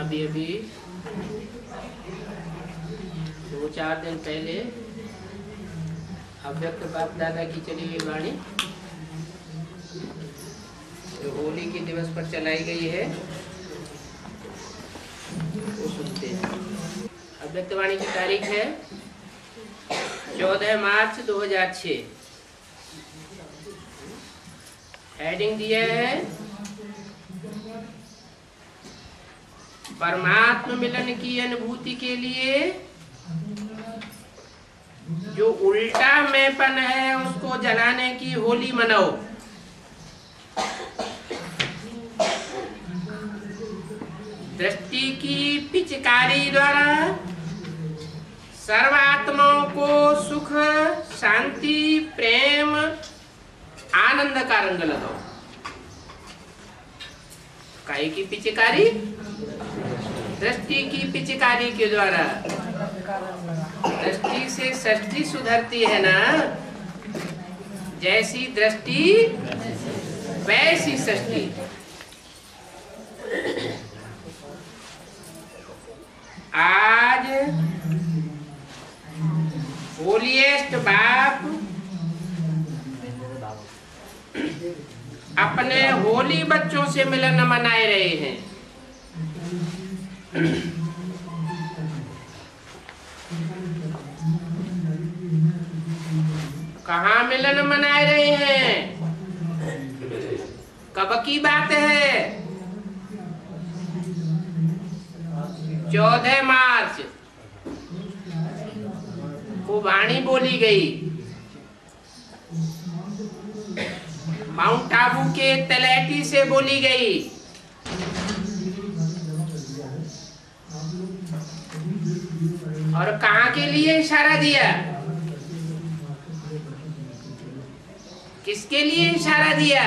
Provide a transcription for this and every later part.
अभी 2-4 दिन पहले अव्यक्त बाप दादा की चली गई वाणी जो होली के दिवस पर चलाई गई है वो सुनते हैं। अव्यक्त वाणी की तारीख है 14 मार्च 2006। हेडिंग दिया है परमात्मा मिलन की अनुभूति के लिए जो उल्टा मैंपन है उसको जलाने की होली मनाओ। दृष्टि की पिचकारी द्वारा सर्वात्माओं को सुख, शांति, प्रेम, आनंद का रंग लगाओ। काहे की पिचकारी? दृष्टि की पिचकारी के द्वारा। दृष्टि से सृष्टि सुधरती है ना, जैसी दृष्टि वैसी सृष्टि। आज होलीएस्ट बाप अपने होली बच्चों से मिलन मनाए रहे हैं। कहाँ मिलन मनाए रहे हैं? कब की बात है? 14 मार्च को वाणी बोली गई। माउंट आबू के तलैटी से बोली गई। और कहाँ के लिए इशारा दिया? किसके लिए इशारा दिया?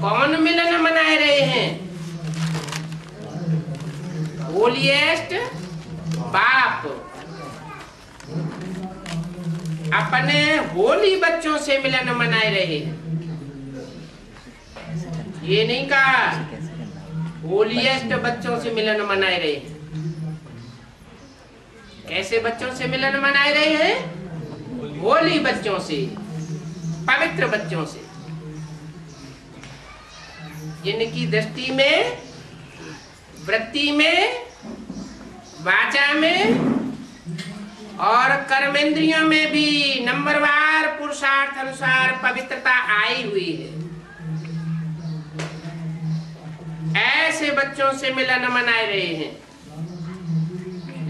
कौन मिलन मनाए रहे हैं? होलीएस्ट बाप अपने होली बच्चों से मिलन मनाए रहे हैं। ये नहीं कहा होलीएस्ट बच्चों से मिलन मनाए रहे हैं। कैसे बच्चों से मिलन मनाए रहे हैं? होली बच्चों से, पवित्र बच्चों से, जिनकी दृष्टि में, वृत्ति में, वाचा में और कर्मेंद्रियों में भी नंबरवार पुरुषार्थ अनुसार पवित्रता आई हुई है। ऐसे बच्चों से मिलन मनाए रहे हैं।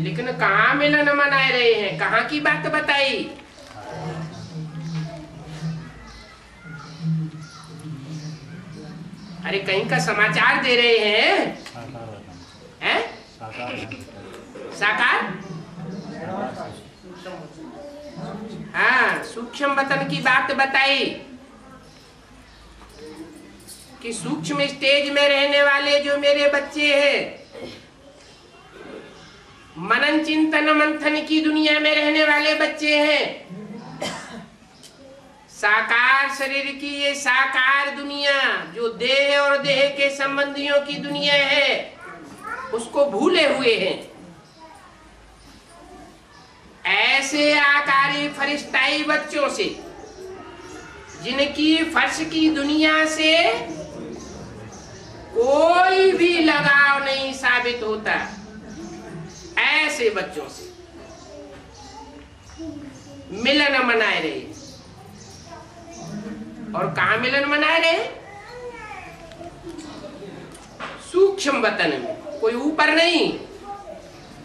लेकिन कहाँ मिलन मनाए रहे हैं? कहाँ की बात बताई? अरे कहीं का समाचार दे रहे हैं? हैं? साकार? हाँ, सूक्ष्म वतन की बात बताई कि सूक्ष्म स्टेज में रहने वाले जो मेरे बच्चे हैं, मनन चिंतन मंथन की दुनिया में रहने वाले बच्चे हैं, साकार शरीर की ये साकार दुनिया जो देह और देह के संबंधियों की दुनिया है उसको भूले हुए हैं। ऐसे आकारी फरिश्ताई बच्चों से जिनकी फर्श की दुनिया से कोई भी लगाव नहीं साबित होता, ऐसे बच्चों से मिलन मनाए रहे। और कहाँ मिलन मनाए रहे? सूक्ष्म वतन में, कोई ऊपर नहीं।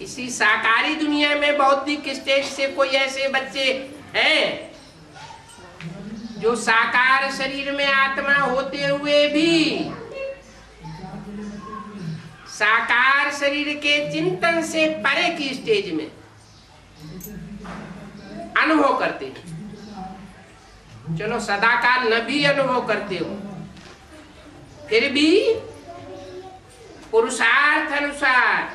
इसी साकारी दुनिया में बौद्धिक स्टेज से कोई ऐसे बच्चे हैं जो साकार शरीर में आत्मा होते हुए भी साकार शरीर के चिंतन से परे की स्टेज में अनुभव करते हैं। चलो सदाकाल न भी अनुभव करते हो, फिर भी पुरुषार्थ अनुसार,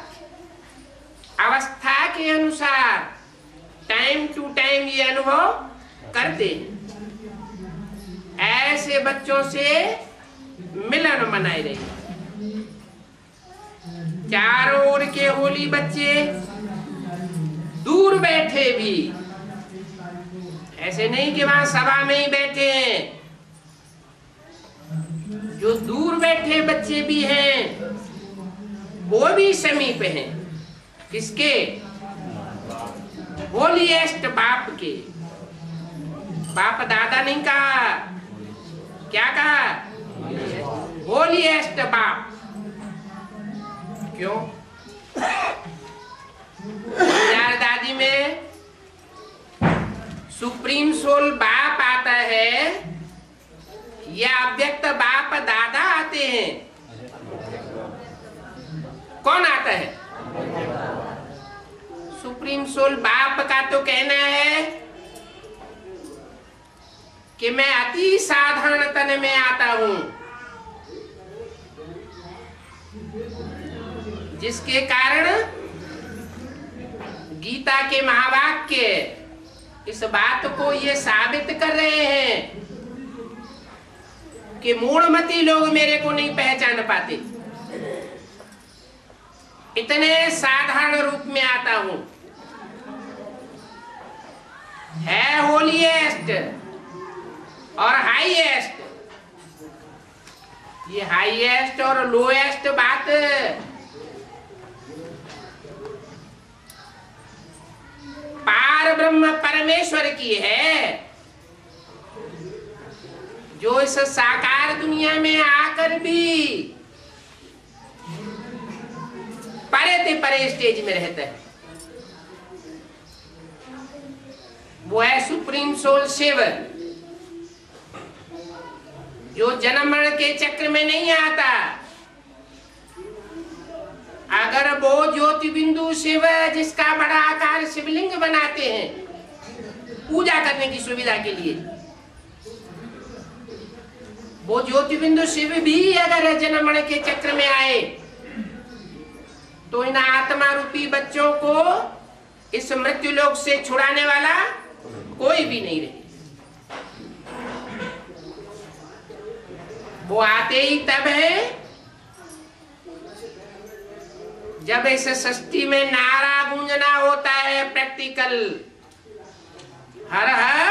अवस्था के अनुसार टाइम टू टाइम ये अनुभव करते हैं। ऐसे बच्चों से मिलन मनाई रही। चारों ओर के होली बच्चे दूर बैठे भी, ऐसे नहीं कि वहां सभा में ही बैठे हैं, जो दूर बैठे बच्चे भी हैं वो भी समीप हैं। किसके? होलीएस्ट बाप के। बाप दादा नहीं कहा, क्या कहा? होलीएस्ट बाप। क्यों? दादी में सुप्रीम सोल बाप आता है या अव्यक्त बाप दादा आते हैं? कौन आता है? सुप्रीम सोल बाप का तो कहना है कि मैं अति साधारण तन में आता हूं, जिसके कारण गीता के महावाक्य इस बात को ये साबित कर रहे हैं कि मूढ़मती लोग मेरे को नहीं पहचान पाते। इतने साधारण रूप में आता हूं। है होलीएस्ट और हाईएस्ट। ये हाईएस्ट और लोएस्ट बात पार ब्रह्म परमेश्वर की है, जो इस साकार दुनिया में आकर भी परे ते परे स्टेज में रहता है। वो है सुप्रीम सोल शिव, जो जन्म मरण के चक्र में नहीं आता। अगर वो ज्योति बिंदु शिव, जिसका बड़ा आकार शिवलिंग बनाते हैं पूजा करने की सुविधा के लिए, वो ज्योति बिंदु शिव भी अगर जन्म मरण के चक्र में आए तो इन आत्मा रूपी बच्चों को इस मृत्यु लोक से छुड़ाने वाला कोई भी नहीं रहे। वो आते ही तब है जब इस सृष्टि में नारा गूंजना होता है प्रैक्टिकल, हर हर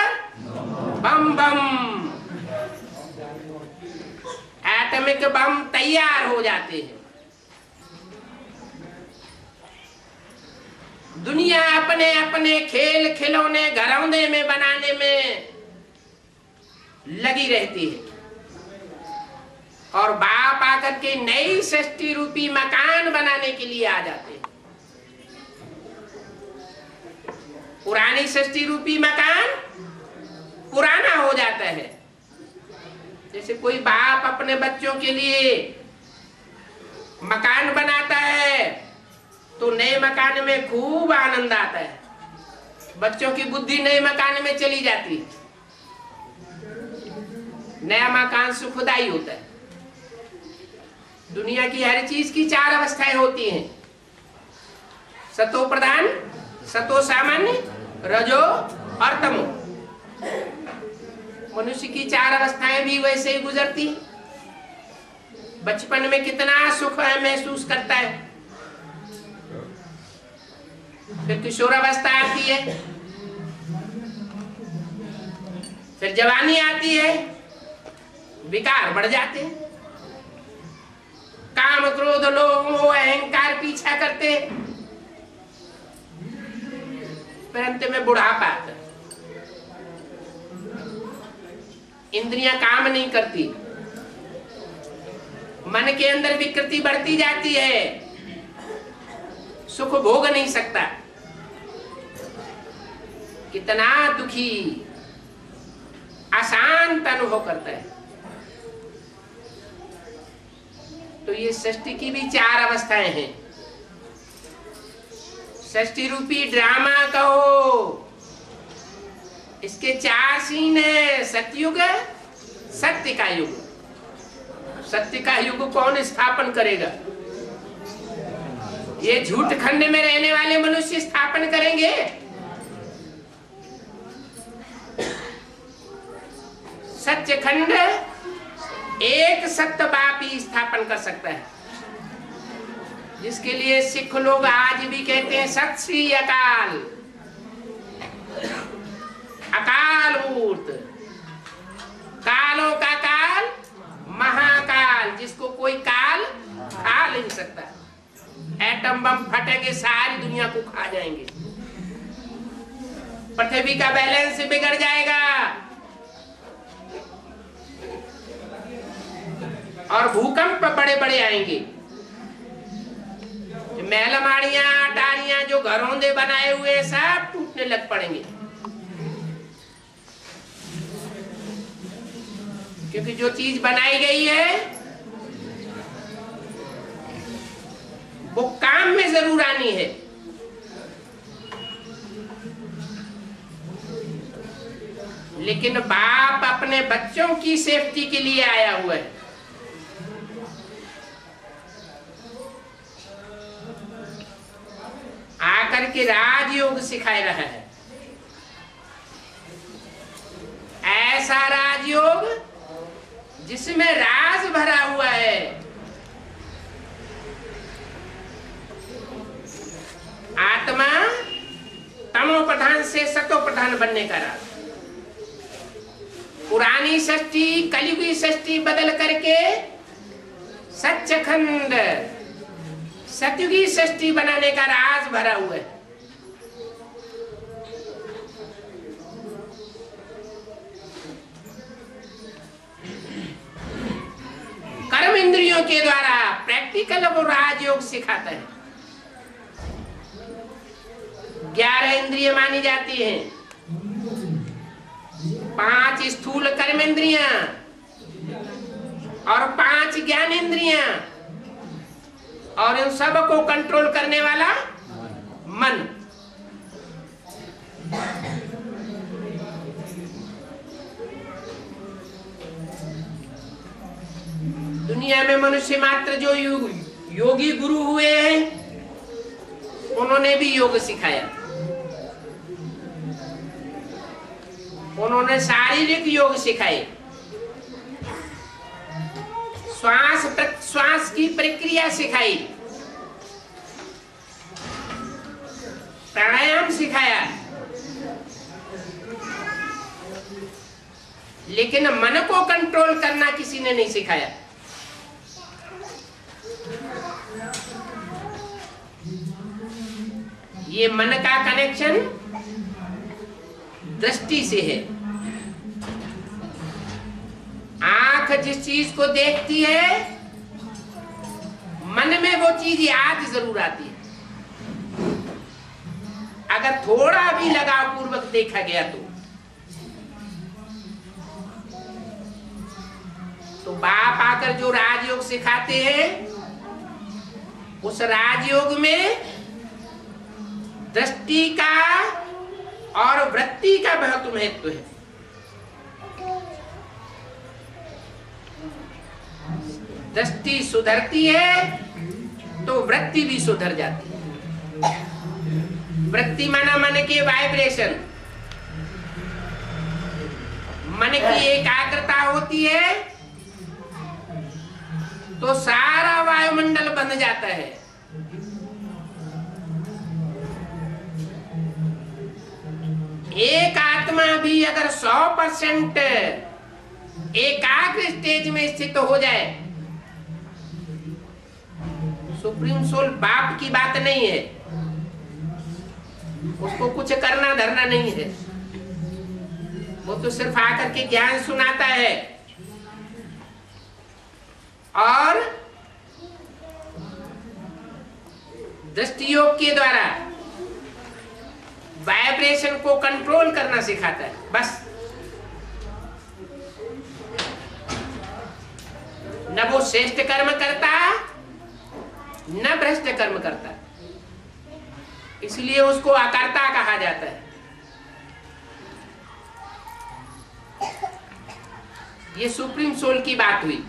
बम बम। एटॉमिक बम तैयार हो जाते हैं। दुनिया अपने अपने खेल खिलौने घरौंदे में बनाने में लगी रहती है और बाप आकर के नई सृष्टि रूपी मकान बनाने के लिए आ जाते हैं। पुरानी सृष्टि रूपी मकान पुराना हो जाता है। जैसे कोई बाप अपने बच्चों के लिए मकान बनाता है तो नए मकान में खूब आनंद आता है। बच्चों की बुद्धि नए मकान में चली जाती है। नया मकान सुखदाई होता है। दुनिया की हर चीज की चार अवस्थाएं होती हैं, सतो प्रधान, सतो सामान्य, रजो और तमो। मनुष्य की चार अवस्थाएं भी वैसे ही गुजरती। बचपन में कितना सुख महसूस करता है, फिर किशोरावस्था आती है, फिर जवानी आती है, विकार बढ़ जाते हैं, काम क्रोध लोभ मोह अहंकार पीछा करते, फिर अंत में बुढ़ापा आता है। इंद्रियां काम नहीं करती, मन के अंदर विकृति बढ़ती जाती है, सुख भोग नहीं सकता। कितना दुखी अशांत अनुभव करता है। तो ये सृष्टि की भी चार अवस्थाएं हैं। सृष्टि रूपी ड्रामा कहो, इसके चार सीन है। सतयुग, सत्य का युग। सत्य का युग कौन स्थापन करेगा? ये झूठ खंड में रहने वाले मनुष्य स्थापन करेंगे। सत्य खंड एक सत्य बाप ही स्थापन कर सकता है, जिसके लिए सिख लोग आज भी कहते हैं सत श्री अकाल, अकाल मूर्त, कालों का काल, महाकाल, जिसको कोई काल खा नहीं सकता। एटम बम फटेंगे, सारी दुनिया को खा जाएंगे, पृथ्वी का बैलेंस बिगड़ जाएगा और भूकंप बड़े बड़े आएंगे। महलमाड़ियां, अटारियां, जो घरौंदे बनाए हुए सब टूटने लग पड़ेंगे, क्योंकि जो चीज बनाई गई है वो काम में जरूर आनी है। लेकिन बाप अपने बच्चों की सेफ्टी के लिए आया हुआ है। आकर के राजयोग सिखाए रहा है, ऐसा राजयोग जिसमें राज भरा हुआ है। आत्मा तमो प्रधान से सतो प्रधान बनने का राज। पुरानी सृष्टि, कलयुगी सृष्टि बदल करके सच्चखंड सतयुगी सृष्टि बनाने का राज भरा हुआ है। कर्म इंद्रियों के द्वारा प्रैक्टिकल वो राजयोग सिखाता है। 11 इंद्रिय मानी जाती हैं, 5 स्थूल कर्मेंद्रियां और 5 ज्ञानेंद्रियां, और इन सब को कंट्रोल करने वाला मन। दुनिया में मनुष्य मात्र जो योगी गुरु हुए हैं, उन्होंने भी योग सिखाया। उन्होंने शारीरिक योग सिखाए, श्वास प्रश्वास की प्रक्रिया सिखाई, प्राणायाम सिखाया, लेकिन मन को कंट्रोल करना किसी ने नहीं सिखाया। ये मन का कनेक्शन दृष्टि से है। आंख जिस चीज को देखती है, मन में वो चीज याद जरूर आती है, अगर थोड़ा भी लगाव पूर्वक देखा गया तो बाप आकर जो राजयोग सिखाते हैं, उस राजयोग में दृष्टि का और वृत्ति का बहुत महत्व है। दृष्टि सुधरती है तो वृत्ति भी सुधर जाती है। वृत्ति माना मन के वाइब्रेशन, मन की एकाग्रता होती है तो सारा वायुमंडल बन जाता है। एक आत्मा भी अगर 100% एकाग्र स्टेज में स्थित हो जाए, सुप्रीम सोल बाप की बात नहीं है, उसको कुछ करना धरना नहीं है, वो तो सिर्फ आकर के ज्ञान सुनाता है और दृष्टि योग के द्वारा वाइब्रेशन को कंट्रोल करना सिखाता है। बस न वो श्रेष्ठ कर्म करता न भ्रष्ट कर्म करता, इसलिए उसको अकर्ता कहा जाता है। ये सुप्रीम सोल की बात हुई।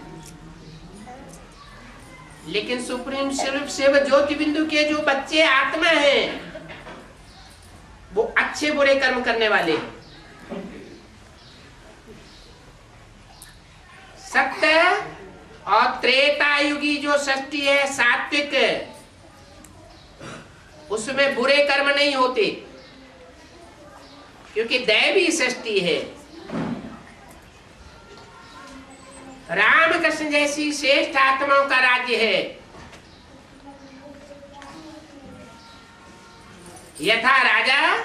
लेकिन सुप्रीम सोल शिव ज्योति बिंदु के जो बच्चे आत्मा हैं, वो अच्छे बुरे कर्म करने वाले। सत्य और त्रेता युगी जो सृष्टि है सात्विक, उसमें बुरे कर्म नहीं होते, क्योंकि दैवी सृष्टि है। रामकृष्ण जैसी श्रेष्ठ आत्माओं का राज्य है। यथा राजा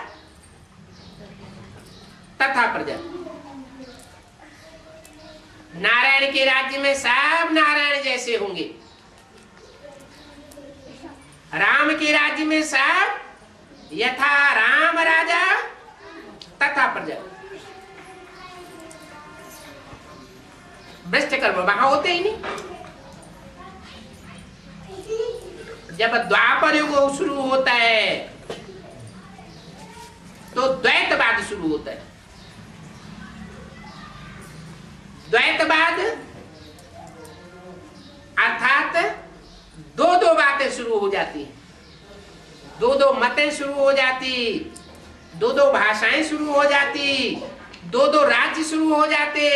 तथा प्रजा। नारायण के राज्य में सब नारायण जैसे होंगे, राम के राज्य में सब यथा राम राजा तथा प्रजा। भ्रष्ट कर्म वहां होते ही नहीं। जब द्वापर युग शुरू होता है तो द्वैतवाद शुरू होता है। द्वैतवाद अर्थात दो दो बातें शुरू हो जाती हैं, दो दो मतें शुरू हो जाती, दो दो भाषाएं शुरू हो जाती, दो दो राज्य शुरू हो जाते,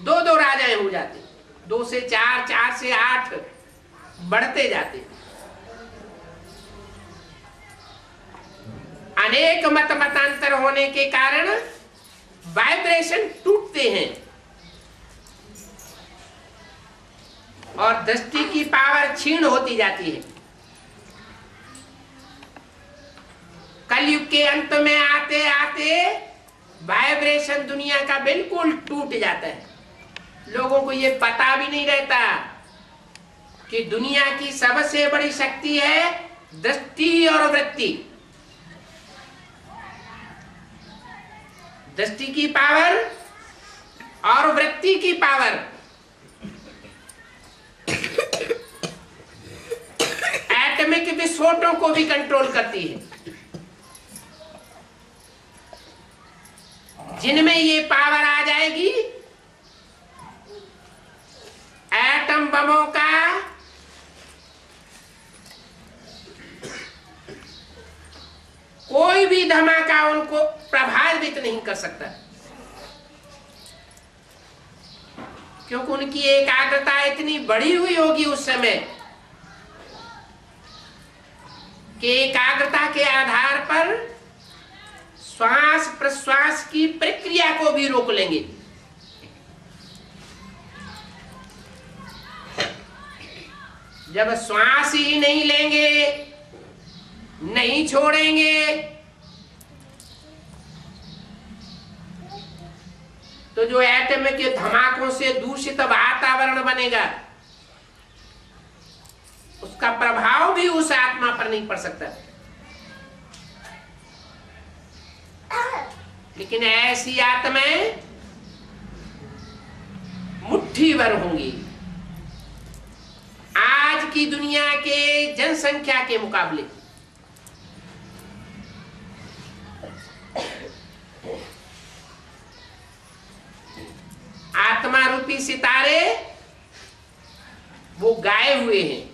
दो दो राजाएं हो जाते, 2 से 4, 4 से 8 बढ़ते जाते। अनेक मत मतांतर होने के कारण वाइब्रेशन टूटते हैं और दृष्टि की पावर क्षीण होती जाती है। कलयुग के अंत में आते आते वाइब्रेशन दुनिया का बिल्कुल टूट जाता है। लोगों को ये पता भी नहीं रहता कि दुनिया की सबसे बड़ी शक्ति है दृष्टि और वृत्ति। दृष्टि की पावर और वृत्ति की पावर एटॉमिक विस्फोटों को भी कंट्रोल करती है। जिनमें ये पावर आ जाएगी, एटम बमों का कोई भी धमाका उनको प्रभावित नहीं कर सकता, क्योंकि उनकी एकाग्रता इतनी बढ़ी हुई होगी उस समय कि एकाग्रता के आधार पर श्वास प्रश्वास की प्रक्रिया को भी रोक लेंगे। जब श्वास ही नहीं लेंगे, नहीं छोड़ेंगे, तो जो एटम के धमाकों से दूषित वातावरण बनेगा, उसका प्रभाव भी उस आत्मा पर नहीं पड़ सकता। लेकिन ऐसी आत्माएं मुट्ठी भर होंगी आज की दुनिया के जनसंख्या के मुकाबले। आत्मा रूपी सितारे वो गाए हुए हैं।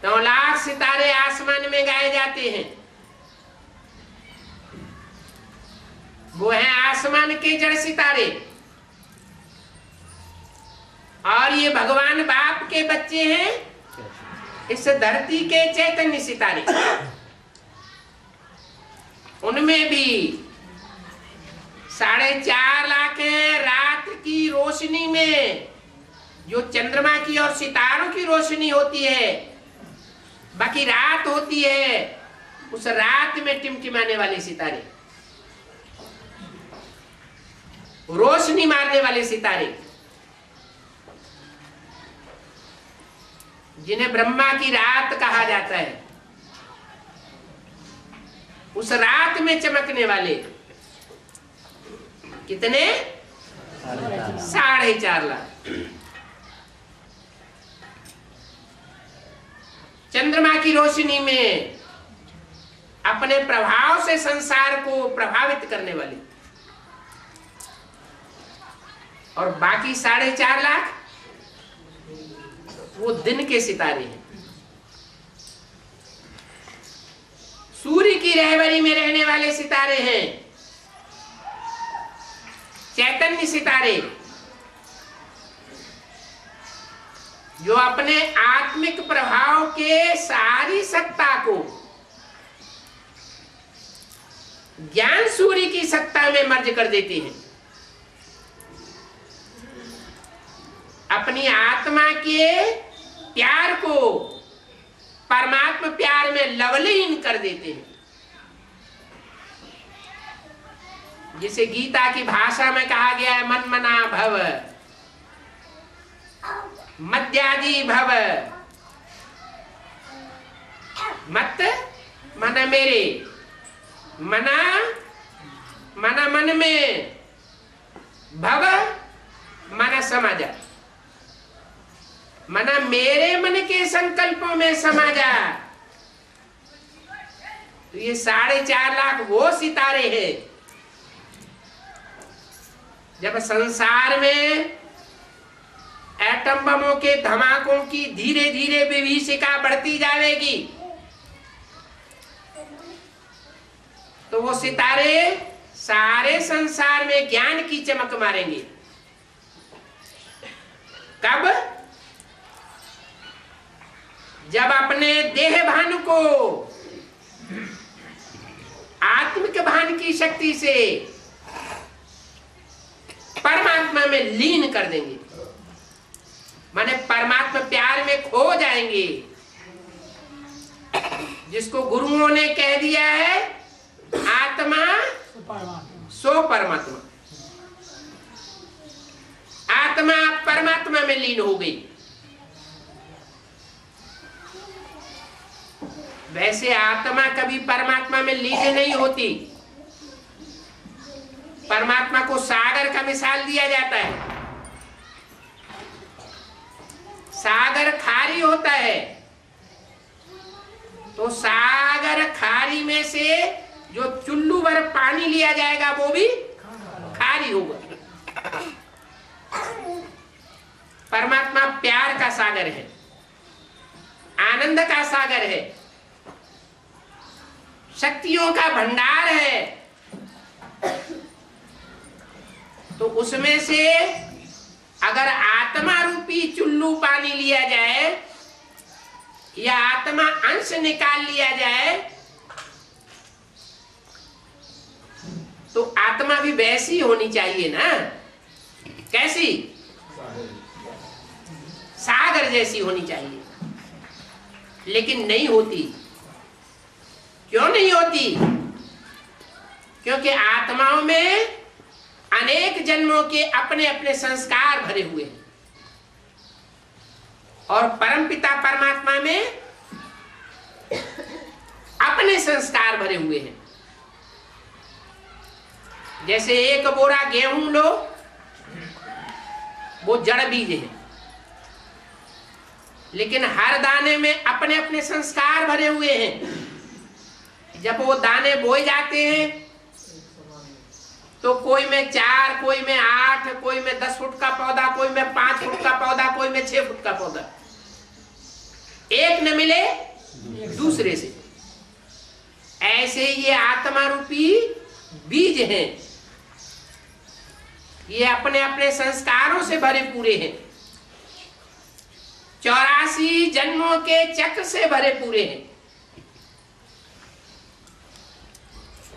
9 लाख सितारे आसमान में गाए जाते हैं। वो हैं आसमान के जड़ सितारे, और ये भगवान बाप के बच्चे हैं इस धरती के चैतन्य सितारे। उनमें भी 4.5 लाख हैं रात की रोशनी में, जो चंद्रमा की और सितारों की रोशनी होती है। बाकी रात होती है, उस रात में टिमटिमाने वाले सितारे, रोशनी मारने वाले सितारे, जिन्हें ब्रह्मा की रात कहा जाता है। उस रात में चमकने वाले कितने? 4.5 लाख। चंद्रमा की रोशनी में अपने प्रभाव से संसार को प्रभावित करने वाले, और बाकी 4.5 लाख वो दिन के सितारे हैं। सूर्य की रहबरी में रहने वाले सितारे हैं। चैतन्य सितारे जो अपने आत्मिक प्रभाव के सारी सत्ता को ज्ञान सूर्य की सत्ता में मर्ज कर देते हैं, अपनी आत्मा के प्यार को परमात्मा प्यार में लवलीन कर देते हैं, जिसे गीता की भाषा में कहा गया है मन मना भव, मद्यादि भव, मत मन मेरे, मना मना मन में, भव मना समझ, मना मेरे मन के संकल्पों में समा जा। तो ये 4.5 लाख वो सितारे हैं जब संसार में एटम बमों के धमाकों की धीरे धीरे विभीषिका बढ़ती जाएगी तो वो सितारे सारे संसार में ज्ञान की चमक मारेंगे। कब? जब अपने देह भान को आत्मिक भान की शक्ति से परमात्मा में लीन कर देंगे, माने परमात्मा प्यार में खो जाएंगे, जिसको गुरुओं ने कह दिया है आत्मा सो परमात्मा। आत्मा परमात्मा में लीन हो गई। वैसे आत्मा कभी परमात्मा में लीन नहीं होती। परमात्मा को सागर का मिसाल दिया जाता है। सागर खारी होता है तो सागर खारी में से जो चुल्लू भर पानी लिया जाएगा वो भी खारी होगा। परमात्मा प्यार का सागर है, आनंद का सागर है, शक्तियों का भंडार है। तो उसमें से अगर आत्मा रूपी चुल्लू पानी लिया जाए या आत्मा अंश निकाल लिया जाए तो आत्मा भी वैसी होनी चाहिए ना। कैसी? सागर जैसी होनी चाहिए, लेकिन नहीं होती। क्यों नहीं होती? क्योंकि आत्माओं में अनेक जन्मों के अपने अपने संस्कार भरे हुए हैं और परमपिता परमात्मा में अपने संस्कार भरे हुए हैं। जैसे एक बोरा गेहूं लो, वो जड़ बीज है, लेकिन हर दाने में अपने अपने संस्कार भरे हुए हैं। जब वो दाने बोए जाते हैं तो कोई में 4, कोई में 8, कोई में 10 फुट का पौधा, कोई में 5 फुट का पौधा, कोई में 6 फुट का पौधा, एक न मिले दूसरे से। ऐसे ये आत्मा रूपी बीज हैं, ये अपने अपने संस्कारों से भरे पूरे हैं, 84 जन्मों के चक्र से भरे पूरे हैं।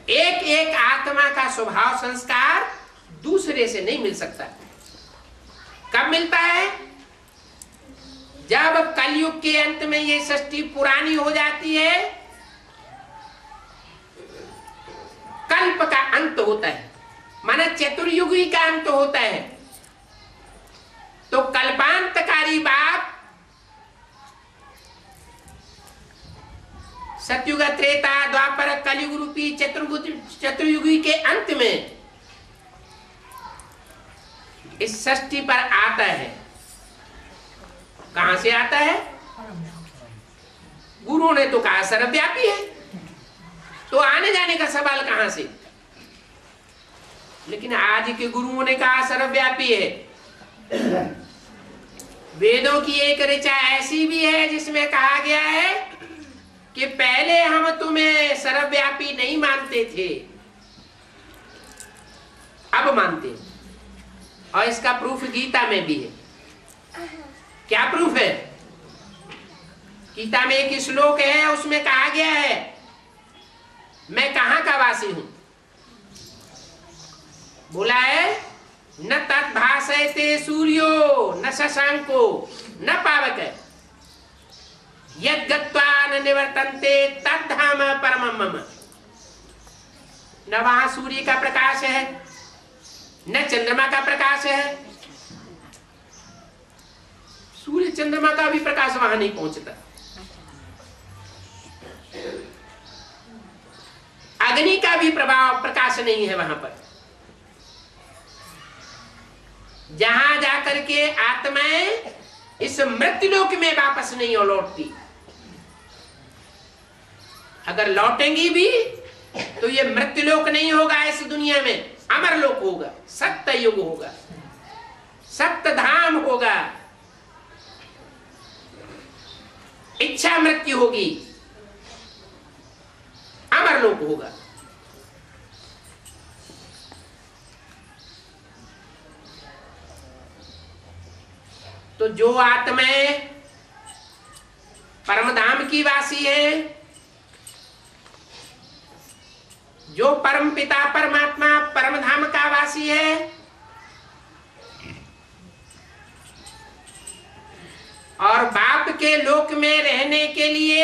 एक एक आत्मा का स्वभाव संस्कार दूसरे से नहीं मिल सकता। कब मिलता है? जब कलयुग के अंत में ये सृष्टि पुरानी हो जाती है, कल्प का अंत होता है, माना चतुर्युगी का अंत होता है। तो कल्पांतकारी बाप सतयुग, त्रेता, द्वापर, कलयुग रूपी चतुर्युगी के अंत में इस सृष्टि पर आता है। कहां से आता है? गुरु ने तो कहा सर्वव्यापी है, तो आने जाने का सवाल कहां से? लेकिन आज के गुरुओं ने कहा सर्वव्यापी है। वेदों की एक ऋचा ऐसी भी है जिसमें कहा गया है कि पहले हम तुम्हें सर्वव्यापी नहीं मानते थे, अब मानते हैं। और इसका प्रूफ गीता में भी है। क्या प्रूफ है? गीता में एक श्लोक है, उसमें कहा गया है मैं कहां का वासी हूं। बोला है न तद्भासयते सूर्यो न शशांको न पावक यद् गत्वा न निवर्तन्ते तद्धाम परमं मम। न वहां सूर्य का प्रकाश है, न चंद्रमा का प्रकाश है। सूर्य चंद्रमा का भी प्रकाश वहां नहीं पहुंचता। अग्नि का भी प्रकाश नहीं है वहां पर। जहां जाकर के आत्माएं इस मृत्युलोक में वापस नहीं लौटती। अगर लौटेंगी भी तो ये मृत्युलोक नहीं होगा, इस दुनिया में अमरलोक होगा, सत्य युग होगा, सप्त धाम होगा, इच्छा मृत्यु होगी, अमरलोक होगा। तो जो आत्माएं परम धाम की वासी है, जो परम पिता परमात्मा परम धाम का वासी है, और बाप के लोक में रहने के लिए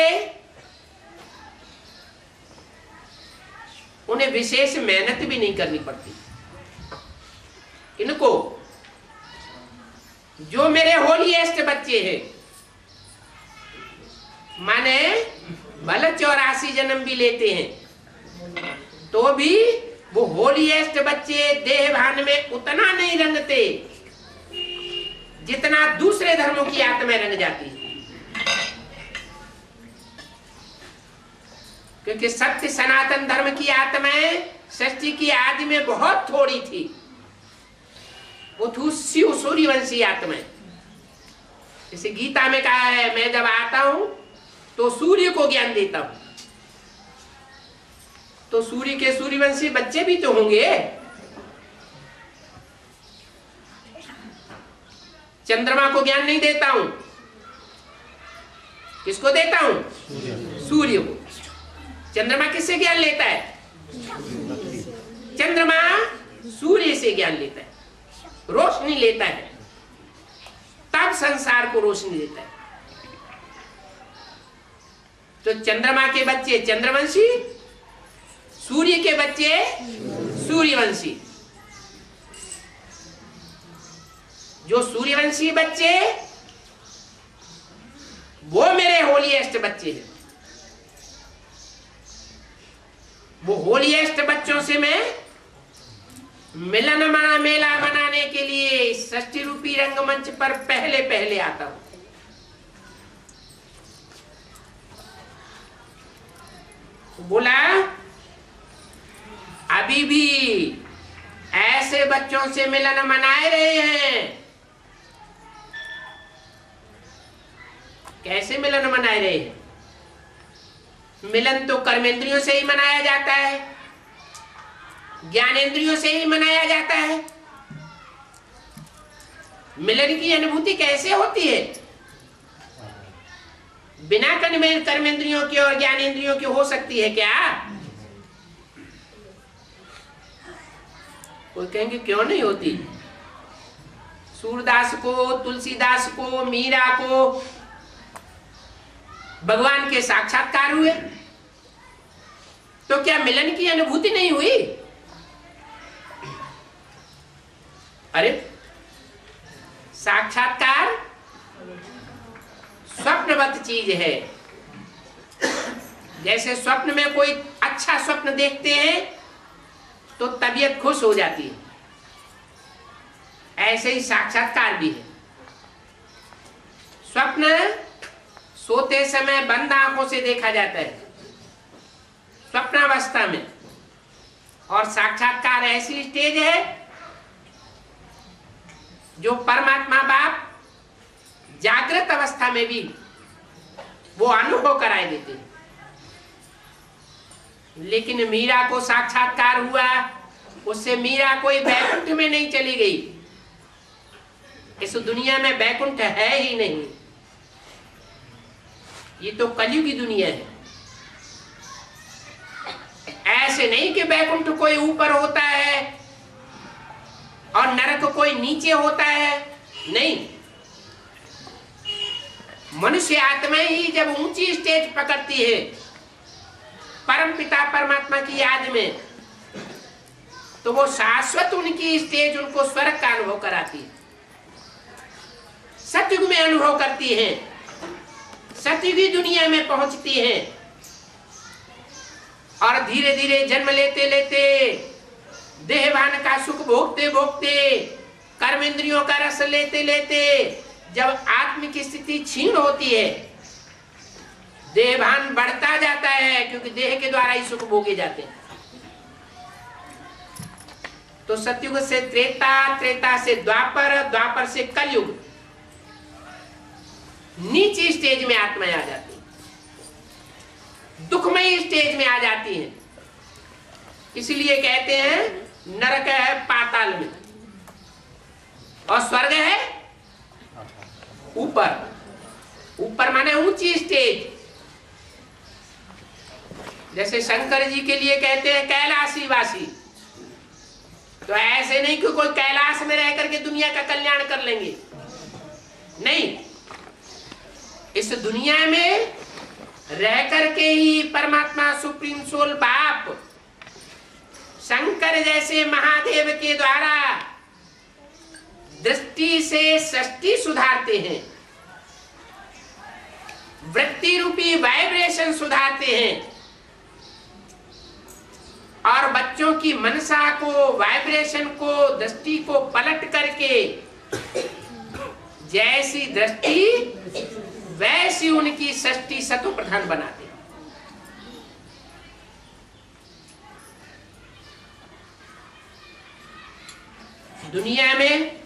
उन्हें विशेष मेहनत भी नहीं करनी पड़ती। इनको जो मेरे होलीएस्ट बच्चे हैं, माने भले 84 जन्म भी लेते हैं तो भी वो होलीएस्ट बच्चे देह भान में उतना नहीं रंगते जितना दूसरे धर्मों की आत्माएं रंग जाती है। क्योंकि सत्य सनातन धर्म की आत्माएं सृष्टि की आदि में बहुत थोड़ी थी। वो थी शिव सूर्यवंशी आत्माएं। जैसे गीता में कहा है मैं जब आता हूं तो सूर्य को ज्ञान देता हूं। तो सूर्य के सूर्यवंशी बच्चे भी तो होंगे। चंद्रमा को ज्ञान नहीं देता हूं, किसको देता हूं? सूर्य को। चंद्रमा किससे ज्ञान लेता है? चंद्रमा सूर्य से ज्ञान लेता है, रोशनी लेता है, तब संसार को रोशनी देता है। तो चंद्रमा के बच्चे चंद्रवंशी, सूर्य के बच्चे सूर्यवंशी। जो सूर्यवंशी बच्चे वो मेरे होलीएस्ट बच्चे हैं। वो होलीएस्ट बच्चों से मैं मिलन मना मेला मनाने के लिए षष्ठी रूपी रंगमंच पर पहले पहले आता हूं। बोला अभी भी ऐसे बच्चों से मिलन मनाए रहे हैं। कैसे मिलन मनाए रहे हैं? मिलन तो कर्मेंद्रियों से ही मनाया जाता है, ज्ञानेंद्रियों से ही मनाया जाता है। मिलन की अनुभूति कैसे होती है? बिना कर्मेंद्रियों की और ज्ञानेंद्रियों की हो सकती है क्या? कोई कहेंगे क्यों नहीं होती। सूरदास को, तुलसीदास को, मीरा को भगवान के साक्षात्कार हुए तो क्या मिलन की अनुभूति नहीं हुई? अरे साक्षात्कार स्वप्नवत चीज है। जैसे स्वप्न में कोई अच्छा स्वप्न देखते हैं तो तबीयत खुश हो जाती है, ऐसे ही साक्षात्कार भी है। स्वप्न सोते समय बंद आंखों से देखा जाता है स्वप्नावस्था में, और साक्षात्कार ऐसी स्टेज है जो परमात्मा बाप जागृत अवस्था में भी वो अनुभव कराए देते हैं। लेकिन मीरा को साक्षात्कार हुआ, उससे मीरा कोई वैकुंठ में नहीं चली गई, इस दुनिया में वैकुंठ है ही नहीं, ये तो कलयुगी दुनिया है। ऐसे नहीं कि वैकुंठ कोई ऊपर होता है और नरक कोई नीचे होता है, नहीं। मनुष्य आत्मा ही जब ऊंची स्टेज पकड़ती है परम पिता परमात्मा की याद में, तो वो शाश्वत उनकी स्टेज उनको स्वर्ग का अनुभव कराती है, सतयुग में अनुभव करती है, सतयुगी दुनिया में पहुंचती है। और धीरे धीरे जन्म लेते लेते देहभान का सुख भोगते भोगते कर्म इंद्रियों का रस लेते लेते जब आत्मिक स्थिति क्षीण होती है, देहभान बढ़ता जाता है, क्योंकि देह के द्वारा ही सुख भोगे जाते हैं। तो सतयुग से त्रेता, त्रेता से द्वापर, द्वापर से कलयुग, नीची स्टेज में आत्माएं आ जाती है, दुखमयी स्टेज में आ जाती हैं। इसलिए कहते हैं नरक है पाताल में और स्वर्ग है ऊपर। ऊपर माने ऊंची स्टेज। जैसे शंकर जी के लिए कहते हैं कैलाशी वासी, तो ऐसे नहीं कि कोई कैलाश में रह करके दुनिया का कल्याण कर लेंगे, नहीं। इस दुनिया में रह करके ही परमात्मा सुप्रीम सोल बाप शंकर जैसे महादेव के द्वारा दृष्टि से सृष्टि सुधारते हैं, वृत्ति रूपी वाइब्रेशन सुधारते हैं, और बच्चों की मनसा को, वाइब्रेशन को, दृष्टि को पलट करके जैसी दृष्टि वैसी उनकी सृष्टि सतो प्रधान बनाते। दुनिया में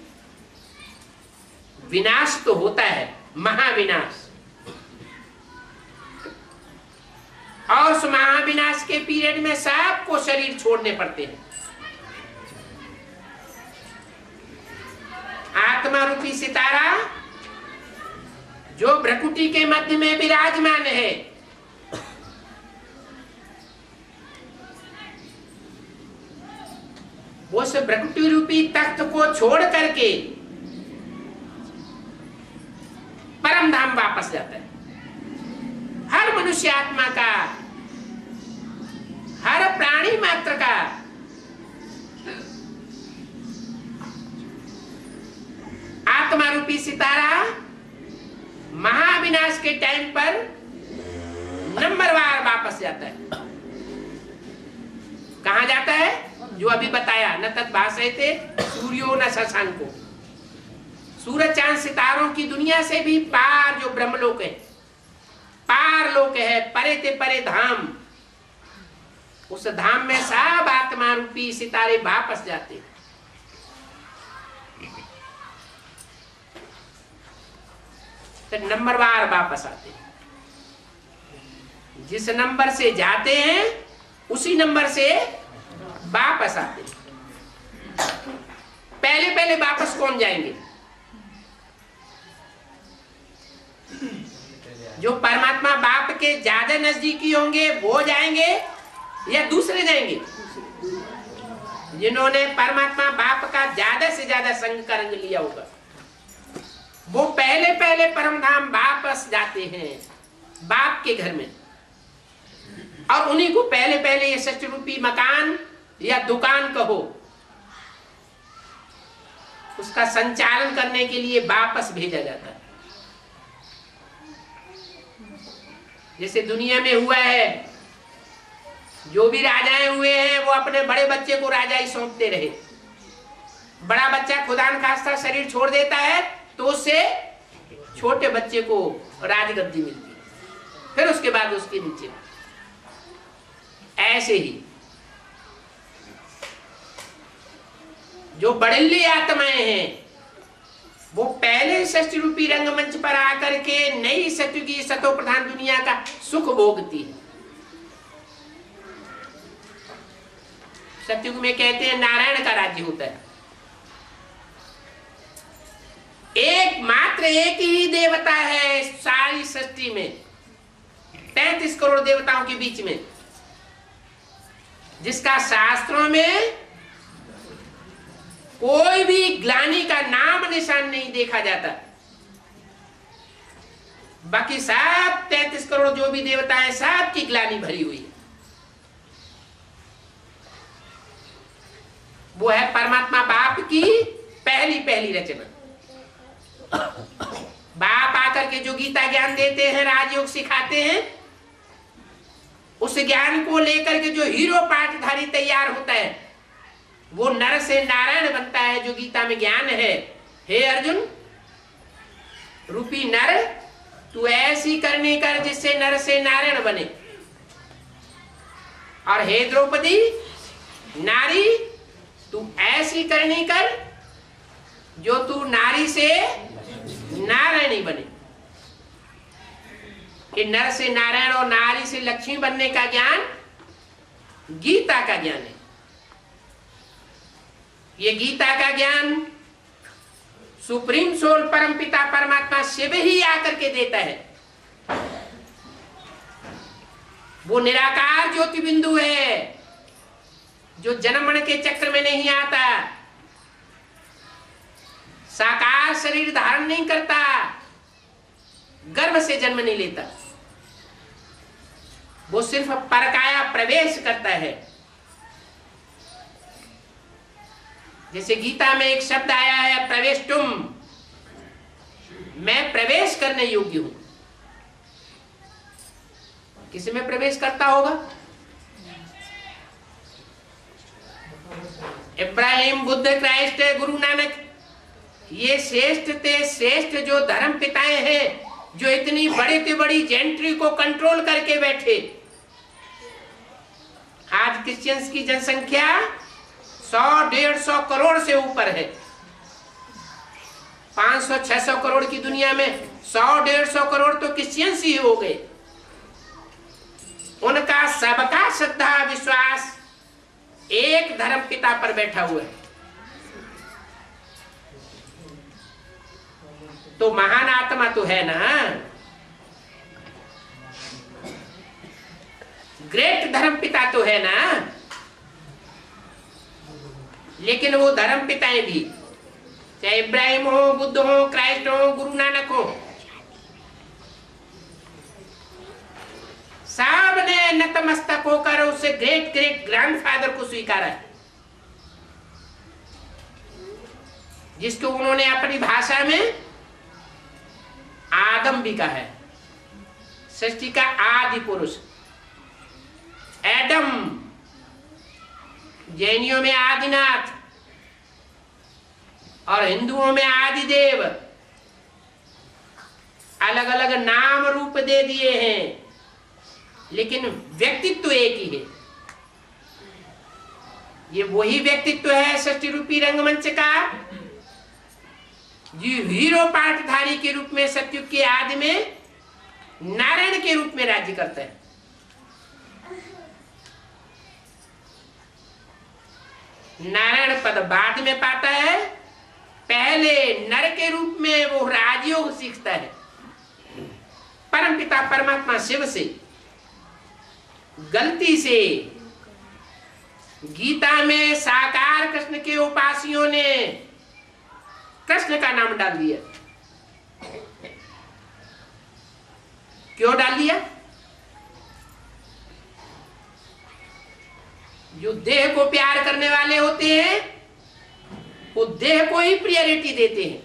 विनाश तो होता है, महाविनाश, और उस महाविनाश के पीरियड में सबको शरीर छोड़ने पड़ते हैं। आत्मा रूपी सितारा जो भ्रकुटी के मध्य में विराजमान है, वो उस भ्रकुटी रूपी तख्त को छोड़ करके परम धाम वापस जाता है। हर मनुष्य आत्मा का, हर प्राणी मात्र का आत्मा रूपी सितारा महाविनाश के टाइम पर नंबरवार वापस जाता है। कहां जाता है? जो अभी बताया, न तत् भासयते सूर्यो न शशांको। सूरज चांद सितारों की दुनिया से भी पार जो ब्रह्मलोक है, पार लोक है, परे ते परे धाम, उस धाम में सब आत्मा रूपी सितारे वापस जाते हैं। तो नंबरवार वापस आते हैं। जिस नंबर से जाते हैं उसी नंबर से वापस आते हैं। पहले पहले वापस कौन जाएंगे? जो परमात्मा बाप के ज्यादा नजदीकी होंगे वो जाएंगे, या दूसरे जाएंगे? जिन्होंने परमात्मा बाप का ज्यादा से ज्यादा संग का रंग लिया होगा, वो पहले पहले परम धाम वापस जाते हैं बाप के घर में, और उन्हीं को पहले पहले ये सच रूपी मकान या दुकान कहो, उसका संचालन करने के लिए वापस भेजा जाता है। जैसे दुनिया में हुआ है, जो भी राजाएं हुए हैं वो अपने बड़े बच्चे को राजाई सौंपते रहे। बड़ा बच्चा खुदा न खास्ता शरीर छोड़ देता है तो उससे छोटे बच्चे को राजगद्दी मिलती है, फिर उसके बाद उसके नीचे। ऐसे ही जो बड़िल्ली आत्माएं हैं वो पहले सृष्टि रूपी रंगमंच पर आकर के नई सतयुगी सतो प्रधान दुनिया का सुख भोगती है। सतयुग में कहते हैं नारायण का राज्य होता है, मात्र एक ही देवता है सारी सृष्टि में, 33 करोड़ देवताओं के बीच में, जिसका शास्त्रों में कोई भी ग्लानि का नाम निशान नहीं देखा जाता। बाकी सब 33 करोड़ जो भी देवता है, सब की ग्लानि भरी हुई है। वो है परमात्मा बाप की पहली पहली रचना। बाप आकर के जो गीता ज्ञान देते हैं, राजयोग सिखाते हैं, उस ज्ञान को लेकर के जो हीरो पाठधारी तैयार होता है, वो नर से नारायण बनता है। जो गीता में ज्ञान है, हे अर्जुन रूपी नर, तू ऐसी करनी कर जिससे नर से नारायण बने, और हे द्रौपदी नारी, तू ऐसी करनी कर जो तू नारी से नारायणी बने। कि नर से नारायण और नारी से लक्ष्मी बनने का ज्ञान गीता का ज्ञान है। ये गीता का ज्ञान सुप्रीम सोल परमपिता परमात्मा शिव ही आकर के देता है। वो निराकार ज्योति बिंदु है, जो जन्म मरण के चक्र में नहीं आता, साकार शरीर धारण नहीं करता, गर्भ से जन्म नहीं लेता। वो सिर्फ परकाया प्रवेश करता है। जैसे गीता में एक शब्द आया है प्रवेष्टुम, मैं प्रवेश करने योग्य हूं। किसी में प्रवेश करता होगा? इब्राहिम, बुद्ध, क्राइस्ट, गुरु नानक, ये श्रेष्ठ थे श्रेष्ठ जो धर्म पिताएं हैं, जो इतनी बड़ी से बड़ी जेंट्री को कंट्रोल करके बैठे। आज क्रिश्चियंस की जनसंख्या 100-150 करोड़ से ऊपर है। 500-600 करोड़ की दुनिया में 100-150 करोड़ तो क्रिश्चियंस ही हो गए। उनका सबका श्रद्धा विश्वास एक धर्म पिता पर बैठा हुआ है। तो महान आत्मा तो है ना, ग्रेट धर्म पिता तो है ना। लेकिन वो धर्म पिताएं भी, चाहे इब्राहिम हो, बुद्ध हो, क्राइस्ट हो, गुरु नानक हो, सब ने नतमस्तक होकर उससे ग्रेट ग्रेट ग्रैंडफादर को स्वीकारा है, जिसको उन्होंने अपनी भाषा में आदम भी कहा है। सृष्टि का आदि पुरुष एडम, जैनियों में आदिनाथ और हिंदुओं में आदिदेव। अलग अलग नाम रूप दे दिए हैं, लेकिन व्यक्तित्व एक ही है। ये वही व्यक्तित्व है सृष्टि रूपी रंगमंच का, जो हीरो पाठधारी के रूप में सतयुग के आदि में नारायण के रूप में राज्य करता है। नारायण पद बाद में पाता है, पहले नर के रूप में वो राजयोग सीखता है परमपिता परमात्मा शिव से। गलती से गीता में साकार कृष्ण के उपासियों ने कृष्ण का नाम डाल दिया। क्यों डाल दिया? जो देह को प्यार करने वाले होते हैं, वो देह को ही प्रायोरिटी देते हैं।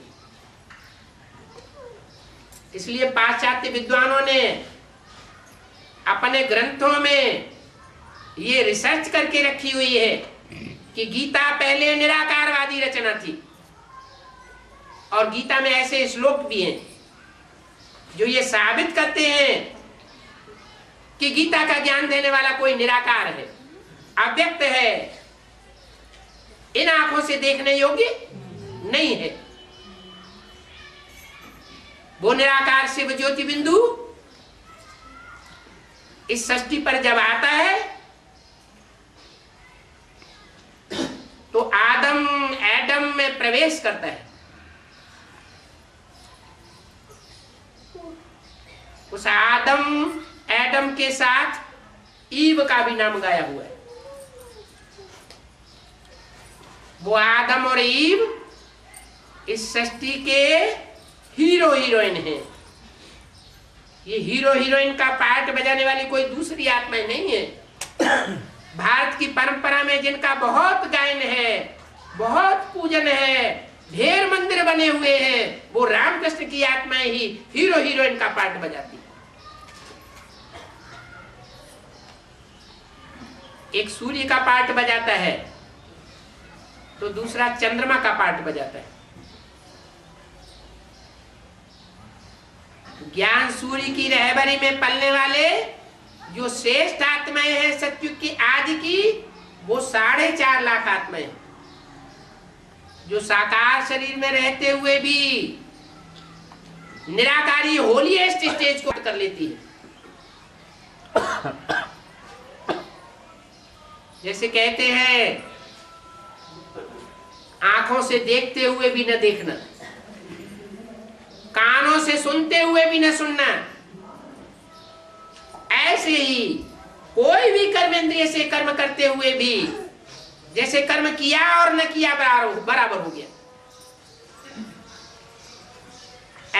इसलिए पाश्चात्य विद्वानों ने अपने ग्रंथों में ये रिसर्च करके रखी हुई है कि गीता पहले निराकारवादी रचना थी, और गीता में ऐसे श्लोक भी हैं जो ये साबित करते हैं कि गीता का ज्ञान देने वाला कोई निराकार है, अव्यक्त है, इन आंखों से देखने योग्य नहीं है। वो निराकार शिव ज्योति बिंदु इस सृष्टि पर जब आता है तो एडम में प्रवेश करता है। एडम के साथ ईव का भी नाम गाया हुआ है। वो आदम और ईव इस सृष्टि के हीरो हीरोइन हैं। ये हीरो हीरोइन का पार्ट बजाने वाली कोई दूसरी आत्माएं नहीं है। भारत की परंपरा में जिनका बहुत गायन है, बहुत पूजन है, ढेर मंदिर बने हुए हैं, वो रामकृष्ण की आत्माएं ही हीरो हीरोइन का पार्ट बजाती है। एक सूर्य का पार्ट बजाता है तो दूसरा चंद्रमा का पार्ट बजाता है। ज्ञान सूर्य की रहबरी में पलने वाले जो श्रेष्ठ आत्माएं हैं सतयुग की आदि की, वो 4.5 लाख आत्माएं जो साकार शरीर में रहते हुए भी निराकारी होलीएस्ट स्टेज को कर लेती है। जैसे कहते हैं आंखों से देखते हुए भी न देखना, कानों से सुनते हुए भी न सुनना, ऐसे ही कोई भी कर्मेंद्रिय से कर्म करते हुए भी जैसे कर्म किया और न किया बराबर हो गया,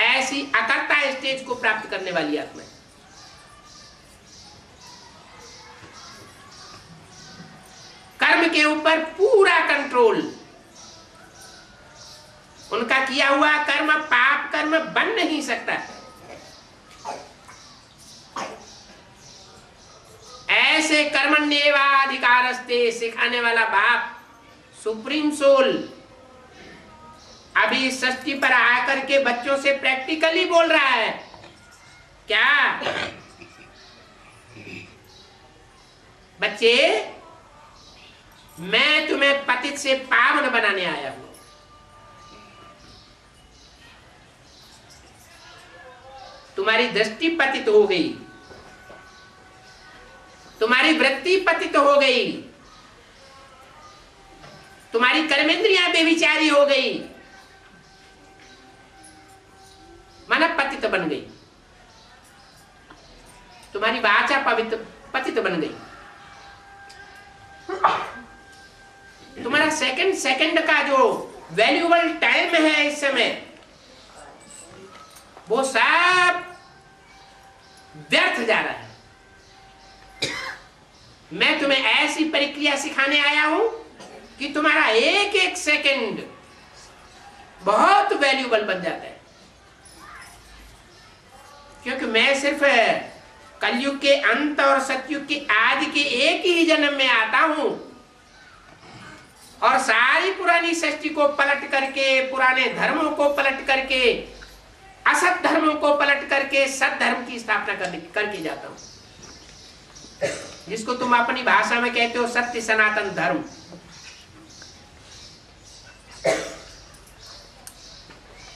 ऐसी अकर्ता स्टेज को प्राप्त करने वाली आत्मा। कर्म के ऊपर पूरा कंट्रोल, उनका किया हुआ कर्म पाप कर्म बन नहीं सकता। ऐसे कर्मण्येवाधिकारस्ते सिखाने वाला बाप सुप्रीम सोल अभी सृष्टि पर आकर के बच्चों से प्रैक्टिकली बोल रहा है। क्या बच्चे, मैं तुम्हें पतित से पावन बनाने आया हूं। तुम्हारी दृष्टि पतित हो गई, तुम्हारी वृत्ति पतित हो गई, तुम्हारी कर्मेंद्रियां बेविचारी हो गई, मन पतित बन गई, तुम्हारी वाचा पतित बन गई। तुम्हारा सेकंड का जो वैल्यूएबल टाइम है इस समय, वो सब व्यर्थ जा रहा है। मैं तुम्हें ऐसी प्रक्रिया सिखाने आया हूं कि तुम्हारा एक एक सेकंड बहुत वैल्यूएबल बन जाता है। क्योंकि मैं सिर्फ कलयुग के अंत और सतयुग के आदि के एक ही जन्म में आता हूं और सारी पुरानी सृष्टि को पलट करके, पुराने धर्मों को पलट करके, असत धर्मों को पलट करके सत धर्म की स्थापना करके जाता हूं, जिसको तुम अपनी भाषा में कहते हो सत्य सनातन धर्म।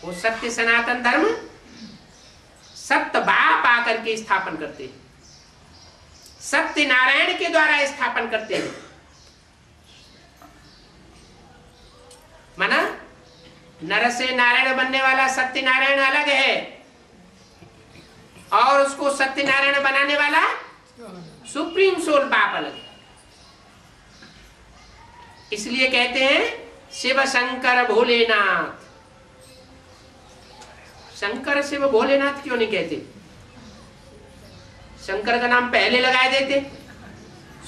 वो सत्य सनातन धर्म सत्य बाप आकर के स्थापन करते हैं, सत्य नारायण के द्वारा स्थापन करते हैं। माना नर से नारायण बनने वाला सत्य नारायण अलग है और उसको सत्य नारायण बनाने वाला सुप्रीम सोल बाप अलग है। इसलिए कहते हैं शिव शंकर भोलेनाथ। शंकर शिव भोलेनाथ क्यों नहीं कहते? शंकर का नाम पहले लगाए देते,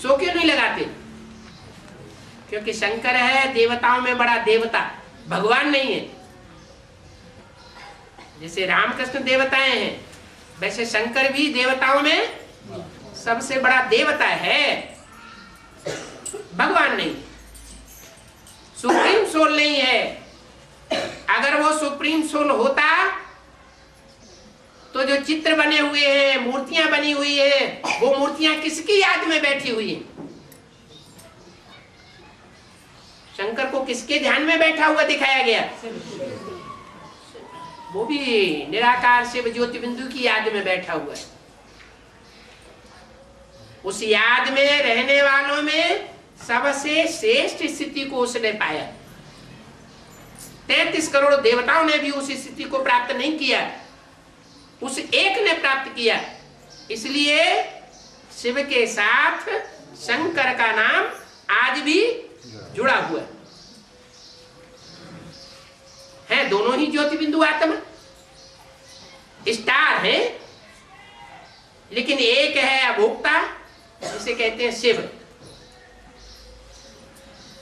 सो क्यों नहीं लगाते? क्योंकि शंकर है देवताओं में बड़ा देवता, भगवान नहीं है। जैसे रामकृष्ण देवताएं हैं, वैसे शंकर भी देवताओं में सबसे बड़ा देवता है, भगवान नहीं, सुप्रीम सोल नहीं है। अगर वो सुप्रीम सोल होता तो जो चित्र बने हुए हैं, मूर्तियां बनी हुई है, वो मूर्तियां किसकी याद में बैठी हुई है? शंकर को किसके ध्यान में बैठा हुआ दिखाया गया? वो भी निराकार शिव ज्योति बिंदु की याद में बैठा हुआ है। उस याद में रहने वालों में सबसे श्रेष्ठ स्थिति को उसने पाया। 33 करोड़ देवताओं ने भी उस स्थिति को प्राप्त नहीं किया, उस एक ने प्राप्त किया इसलिए शिव के साथ शंकर का नाम आज भी जुड़ा हुआ है। दोनों ही ज्योति बिंदु आत्मा स्टार है, लेकिन एक है अभोक्ता, जिसे कहते हैं शिव,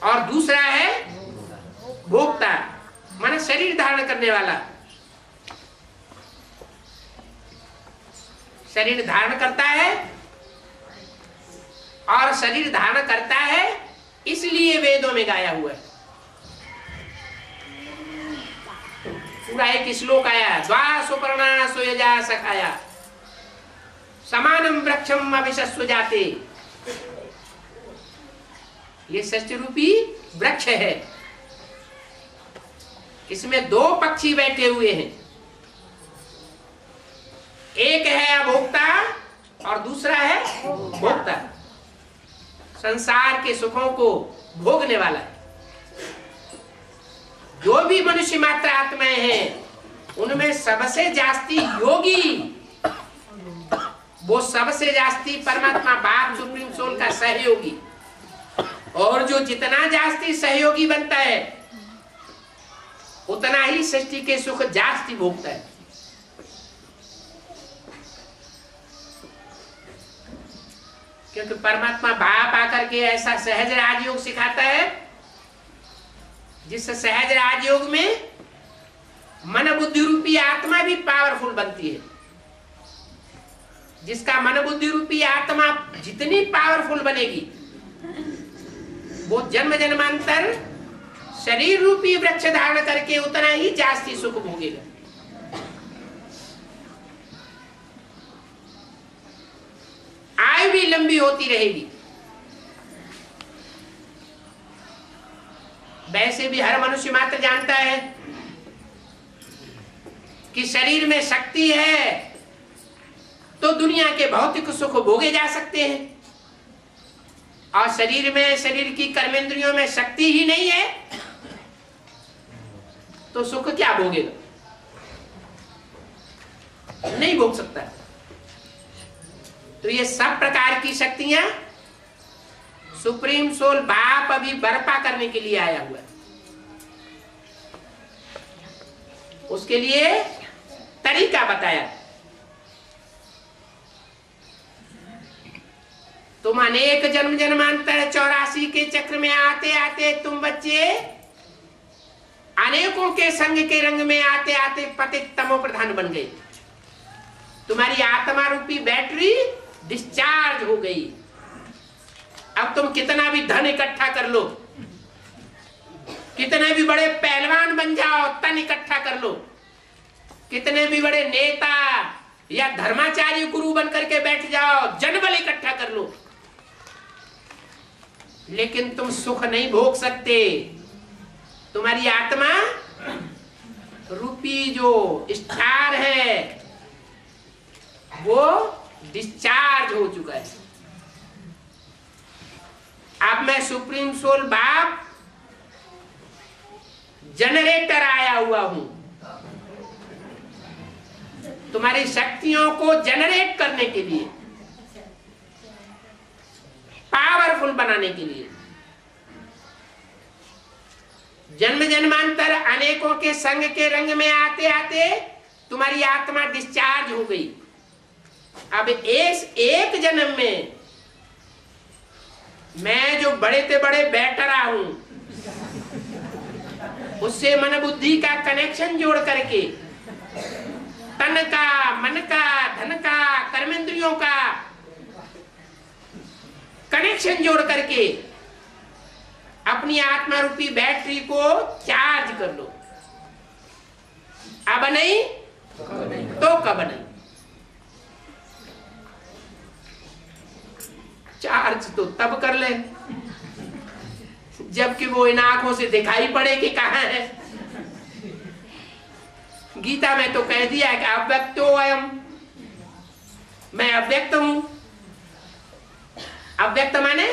और दूसरा है भोक्ता, माने शरीर धारण करने वाला। शरीर धारण करता है, और शरीर धारण करता है इसलिए वेदों में गाया हुआ है। पूरा एक श्लोक आया, द्वासुपर्णा सुयजा सखाया समानम वृक्षम अभिशस्व जाते। ये षष्ठ रूपी वृक्ष है, इसमें दो पक्षी बैठे हुए हैं, एक है अभोक्ता और दूसरा है भोक्ता। संसार के सुखों को भोगने वाला है। जो भी मनुष्य मात्र आत्माएं हैं उनमें सबसे जास्ती योगी, वो सबसे जास्ती परमात्मा बाप सुप्रीम सोल का सहयोगी, और जो जितना जास्ती सहयोगी बनता है उतना ही सृष्टि के सुख जास्ती भोगता है। क्योंकि परमात्मा बाप आकर के ऐसा सहज राजयोग सिखाता है, जिस सहज राजयोग में मन बुद्धि रूपी आत्मा भी पावरफुल बनती है। जिसका मन बुद्धि रूपी आत्मा जितनी पावरफुल बनेगी, वो जन्म जन्मांतर शरीर रूपी वृक्ष धारण करके उतना ही जास्ती सुख भोगेगा। आयु भी लंबी होती रहेगी। वैसे भी हर मनुष्य मात्र जानता है कि शरीर में शक्ति है तो दुनिया के भौतिक सुख भोगे जा सकते हैं, और शरीर में, शरीर की कर्मेंद्रियों में शक्ति ही नहीं है तो सुख क्या भोगेगा? नहीं भोग सकता। तो ये सब प्रकार की शक्तियां सुप्रीम सोल बाप अभी बर्पा करने के लिए आया हुआ है। उसके लिए तरीका बताया। तुम अनेक जन्म जन्मांतर 84 के चक्र में आते आते तुम बच्चे अनेकों के संग के रंग में आते आते पतित तमो प्रधान बन गए। तुम्हारी आत्मा रूपी बैटरी डिस्चार्ज हो गई। अब तुम कितना भी धन इकट्ठा कर लो, कितने भी बड़े पहलवान बन जाओ, तन इकट्ठा कर लो, कितने भी बड़े नेता या धर्माचार्य गुरु बन करके बैठ जाओ, जनबल इकट्ठा कर लो, लेकिन तुम सुख नहीं भोग सकते। तुम्हारी आत्मा रूपी जो स्टार है वो डिस्चार्ज हो चुका है। अब मैं सुप्रीम सोल बाप जनरेटर आया हुआ हूं, तुम्हारी शक्तियों को जनरेट करने के लिए, पावरफुल बनाने के लिए। जन्म जन्मांतर अनेकों के संग के रंग में आते आते तुम्हारी आत्मा डिस्चार्ज हो गई। अब इस एक जन्म में मैं जो बड़े से बड़े बैटरा हूं, उससे मन बुद्धि का कनेक्शन जोड़ करके, तन का, मन का, धन का, कर्मेंद्रियों का कनेक्शन जोड़ करके अपनी आत्मा रूपी बैटरी को चार्ज कर लो। अब नहीं तो कब नहीं। चार्ज तो तब कर ले जबकि वो इन आंखों से दिखाई पड़े कि कहां है। गीता में तो कह दिया कि अव्यक्तो अयम, मैं अव्यक्त हूं। अव्यक्त माने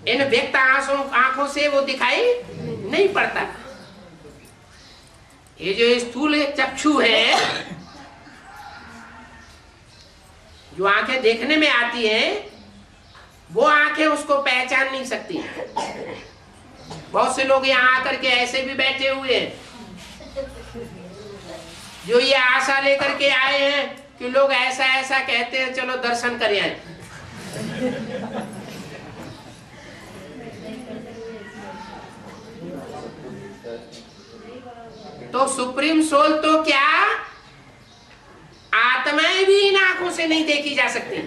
इन व्यक्त आंखों से वो दिखाई नहीं पड़ता। ये जो स्थूल चक्षु है, जो आंखें देखने में आती हैं वो आंखें उसको पहचान नहीं सकती। बहुत से लोग यहाँ आकर के ऐसे भी बैठे हुए हैं जो ये आशा लेकर के आए हैं कि लोग ऐसा ऐसा कहते हैं, चलो दर्शन करें आए। तो सुप्रीम सोल तो क्या आत्माएं भी इन आंखों से नहीं देखी जा सकती।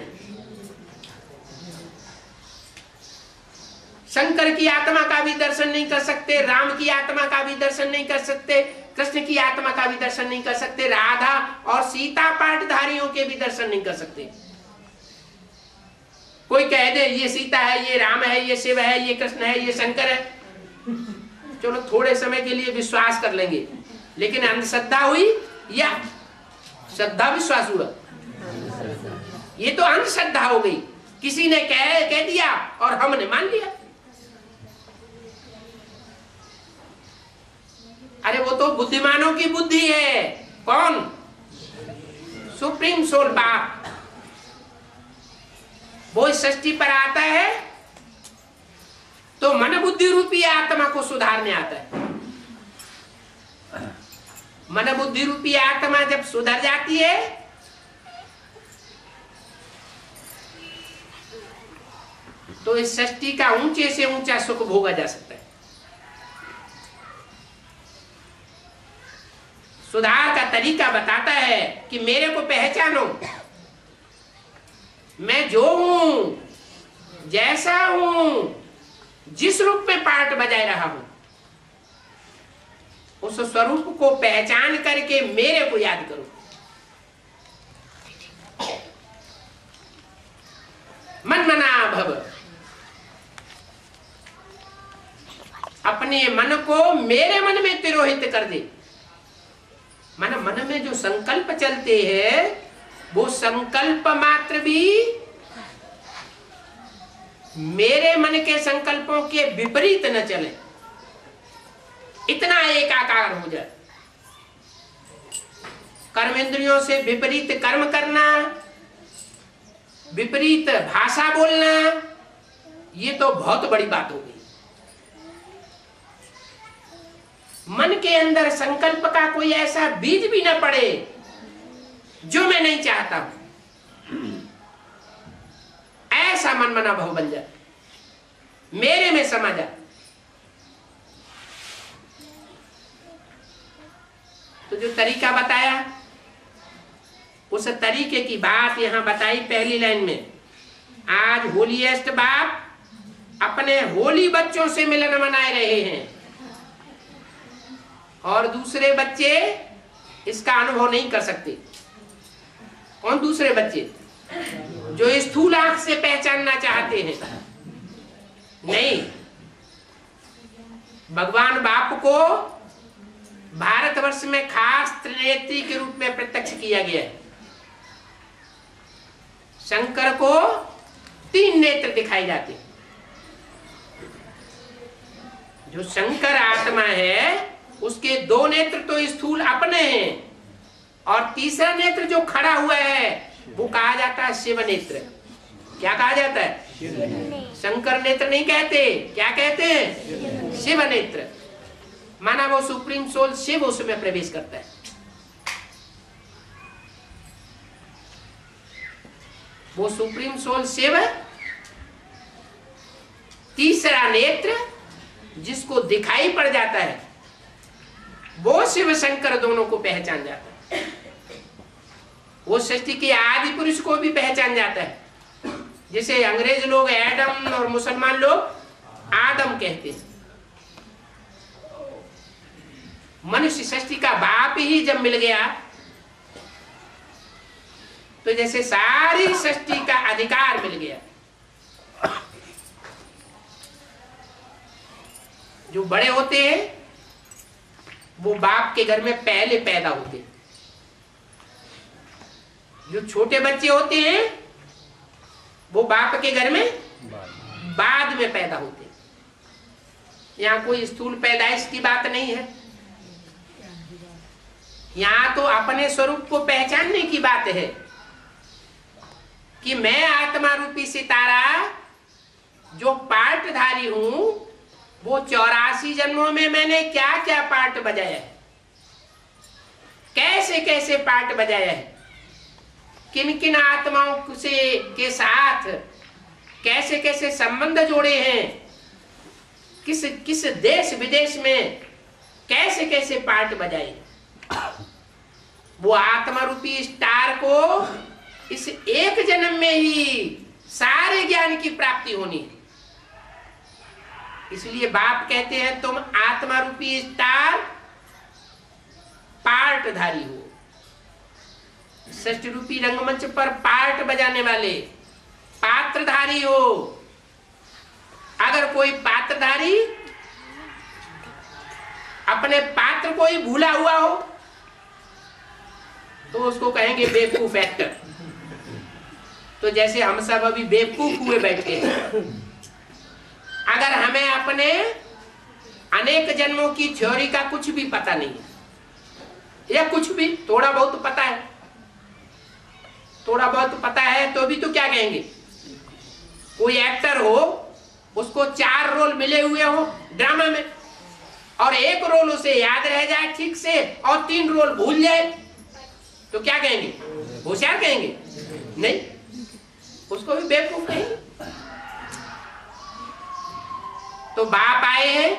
शंकर की आत्मा का भी दर्शन नहीं कर सकते, राम की आत्मा का भी दर्शन नहीं कर सकते, कृष्ण की आत्मा का भी दर्शन नहीं कर सकते, राधा और सीता पाठधारियों के भी दर्शन नहीं कर सकते। कोई कह दे ये सीता है, ये राम है, ये शिव है, ये कृष्ण है, ये शंकर है, चलो थोड़े समय के लिए विश्वास कर लेंगे, लेकिन अंधश्रद्धा हुई या श्रद्धा विश्वास हुआ? ये तो अंधश्रद्धा हो गई। किसी ने कह दिया और हमने मान लिया। अरे वो तो बुद्धिमानों की बुद्धि है। कौन? सुप्रीम सोल बाप। वो इस सृष्टि पर आता है तो मन बुद्धि रूपी आत्मा को सुधारने आता है। मन बुद्धि रूपी आत्मा जब सुधर जाती है तो इस सृष्टि का ऊंचे से ऊंचा सुख भोगा जा सकता है। सुधार का तरीका बताता है कि मेरे को पहचानो, मैं जो हूं, जैसा हूं, जिस रूप में पार्ट बजाय रहा हूं, उस स्वरूप को पहचान करके मेरे को याद करो। मन मना भव, अपने मन को मेरे मन में तिरोहित कर दे। मन में जो संकल्प चलते हैं वो संकल्प मात्र भी मेरे मन के संकल्पों के विपरीत न चले, इतना एकाकार हो जाए। कर्मेंद्रियों से विपरीत कर्म करना, विपरीत भाषा बोलना, ये तो बहुत बड़ी बात हो गई। मन के अंदर संकल्प का कोई ऐसा बीज भी न पड़े जो मैं नहीं चाहता हूं, ऐसा मन मना भाव बन जाए, मेरे में समा जाए। तो जो तरीका बताया उस तरीके की बात यहां बताई पहली लाइन में। आज होलीएस्ट बाप अपने होली बच्चों से मिलन मनाए रहे हैं और दूसरे बच्चे इसका अनुभव नहीं कर सकते। कौन दूसरे बच्चे? जो स्थूल आंख से पहचानना चाहते हैं। नहीं, भगवान बाप को भारतवर्ष में खास त्रिनेत्री के रूप में प्रत्यक्ष किया गया है। शंकर को 3 नेत्र दिखाई जाते। जो शंकर आत्मा है उसके 2 नेत्र तो स्थूल अपने हैं और तीसरा नेत्र जो खड़ा हुआ है वो कहा जाता है शिव नेत्र। क्या कहा जाता है? शंकर नेत्र नहीं कहते, क्या कहते हैं? शिव नेत्र। माना वो सुप्रीम सोल शिव उसमें प्रवेश करता है। वो सुप्रीम सोल शिव तीसरा नेत्र जिसको दिखाई पड़ जाता है वो शिव शंकर दोनों को पहचान जाता है। वो सृष्टि के आदि पुरुष को भी पहचान जाता है। जैसे अंग्रेज लोग एडम और मुसलमान लोग आदम कहते हैं। मनुष्य सृष्टि का बाप ही जब मिल गया तो जैसे सारी सृष्टि का अधिकार मिल गया। जो बड़े होते हैं वो बाप के घर में पहले पैदा होते हैं। जो छोटे बच्चे होते हैं वो बाप के घर में बाद में पैदा होते हैं। यहाँ कोई स्थूल पैदाइश की बात नहीं है, यहाँ तो अपने स्वरूप को पहचानने की बात है। कि मैं आत्मा रूपी सितारा जो पार्टधारी हूं, वो 84 जन्मों में मैंने क्या क्या पार्ट बजाया है, कैसे कैसे पार्ट बजाया है, किन किन आत्माओं से के साथ कैसे कैसे संबंध जोड़े हैं, किस किस देश विदेश में कैसे कैसे पार्ट बजाए। वो आत्मा रूपी स्टार को इस एक जन्म में ही सारे ज्ञान की प्राप्ति होनी है। इसलिए बाप कहते हैं तुम आत्मा रूपी स्टार पार्टधारी हो, षष्ठ रूपी रंगमंच पर पार्ट बजाने वाले पात्रधारी हो। अगर कोई पात्रधारी अपने पात्र को ही भूला हुआ हो तो उसको कहेंगे बेवकूफ एक्टर। तो जैसे हम सब अभी बेवकूफ हुए बैठे हैं। अगर हमें अपने अनेक जन्मों की थ्योरी का कुछ भी पता नहीं है, या कुछ भी थोड़ा बहुत पता है, थोड़ा बहुत पता है, तो भी तो क्या कहेंगे, कोई एक्टर हो, उसको 4 रोल मिले हुए हो ड्रामा में, और एक रोल उसे याद रह जाए ठीक से और 3 रोल भूल जाए, तो क्या कहेंगे, होशियार कहेंगे? नहीं, उसको भी बेवकूफ कहेंगे। तो बाप आए हैं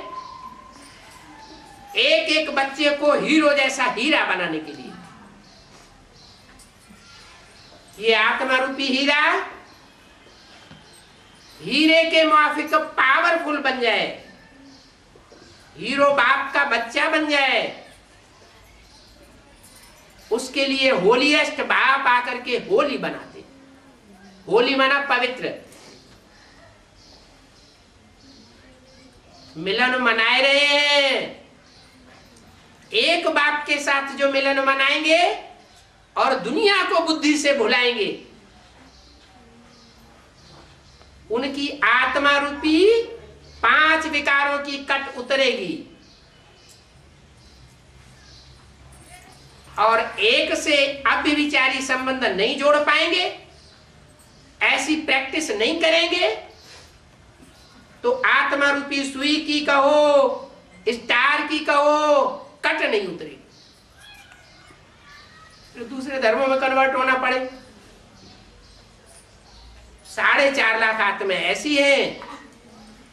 एक एक बच्चे को हीरो जैसा हीरा बनाने के लिए। ये आत्मा रूपी हीरा हीरे के माफिक पावरफुल बन जाए, हीरो बाप का बच्चा बन जाए। उसके लिए होलीएस्ट बाप आकर के होली बनाते। होली माना पवित्र। मिलन मनाए रहे हैं, एक बाप के साथ जो मिलन मनाएंगे और दुनिया को बुद्धि से भुलाएंगे, उनकी आत्मा रूपी 5 विकारों की कट उतरेगी और एक से अव्यभिचारी संबंध नहीं जोड़ पाएंगे। ऐसी प्रैक्टिस नहीं करेंगे तो आत्मा रूपी सुई की कहो, स्टार की कहो, कट नहीं उतरेगी, तो दूसरे धर्मों में कन्वर्ट होना पड़े। 4.5 लाख आत्माएं ऐसी हैं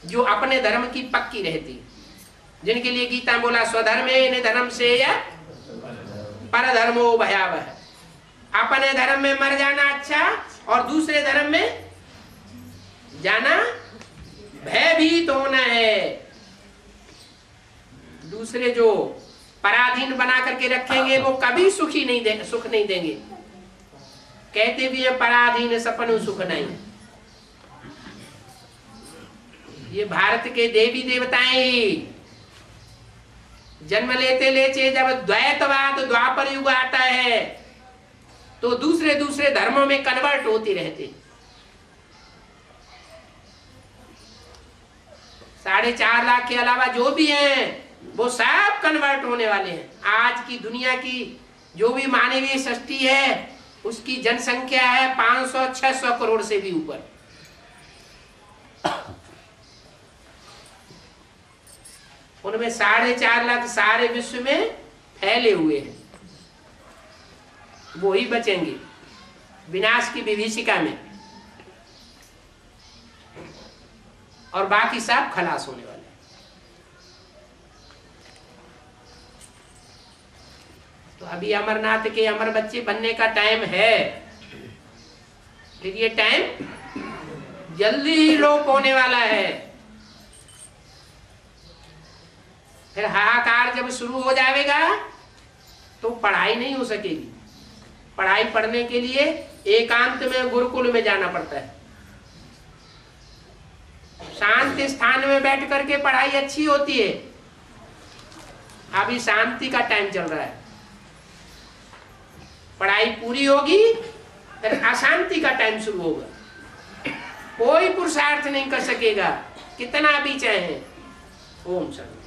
जो अपने धर्म की पक्की रहती, जिनके लिए गीता बोला स्वधर्मे निधनम से या परधर्मो भयावह। अपने धर्म में मर जाना अच्छा और दूसरे धर्म में जाना भयभीत होना है। दूसरे जो पराधीन बना करके रखेंगे वो कभी सुख नहीं देंगे। कहते भी है पराधीन सपन सुख नहीं। ये भारत के देवी देवताएं ही जन्म लेते लेते जब द्वैतवाद द्वापर युग आता है तो दूसरे दूसरे धर्मों में कन्वर्ट होती रहते। 4.5 लाख के अलावा जो भी हैं वो सब कन्वर्ट होने वाले हैं। आज की दुनिया की जो भी मानवीय सृष्टि है उसकी जनसंख्या है 500-600 करोड़ से भी ऊपर। उनमें 4.5 लाख सारे विश्व में फैले हुए हैं, वो ही बचेंगे विनाश की विभीषिका में, और बाकी सब खलास होने वाले। तो अभी अमरनाथ के अमर बच्चे बनने का टाइम है, लेकिन ये टाइम जल्दी ही लोप होने वाला है। फिर हाहाकार जब शुरू हो जाएगा तो पढ़ाई नहीं हो सकेगी। पढ़ाई पढ़ने के लिए एकांत में गुरुकुल में जाना पड़ता है। शांत स्थान में बैठ करके पढ़ाई अच्छी होती है। अभी शांति का टाइम चल रहा है, पढ़ाई पूरी होगी फिर अशांति का टाइम शुरू होगा। कोई पुरुषार्थ नहीं कर सकेगा कितना भी चाहे। ओम शांति।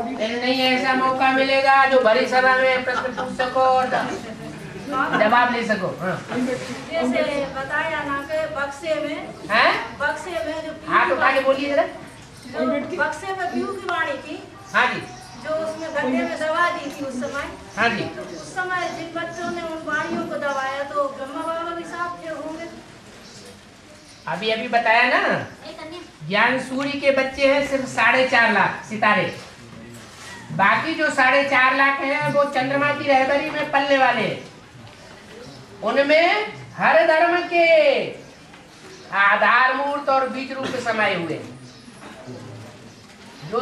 नहीं ऐसा मौका मिलेगा जो भरी सभा में प्रश्न पूछ सको। जवाब ले सको। हाँ जैसे बताया ना कि बक्से में जो हाथ उठा के बोलिए जरा। बक्से में पीहू की वाणी थी। हाँ जी। जो उसमें गड्ढे में दवा दी थी उस समय। हाँ जी। तो उस समय जिन बच्चों ने उन वाणियों को दबाया तो ब्रह्मा बाबा भी साथ थे होंगे। अभी अभी बताया ना, ज्ञान सूर्य के बच्चे हैं सिर्फ 4.5 लाख सितारे, बाकी जो 4.5 लाख हैं वो चंद्रमा की रहबरी में पलने वाले हैं। उनमें हर धर्म के आधार मूर्त और बीज रूप समाये हुए हैं। जो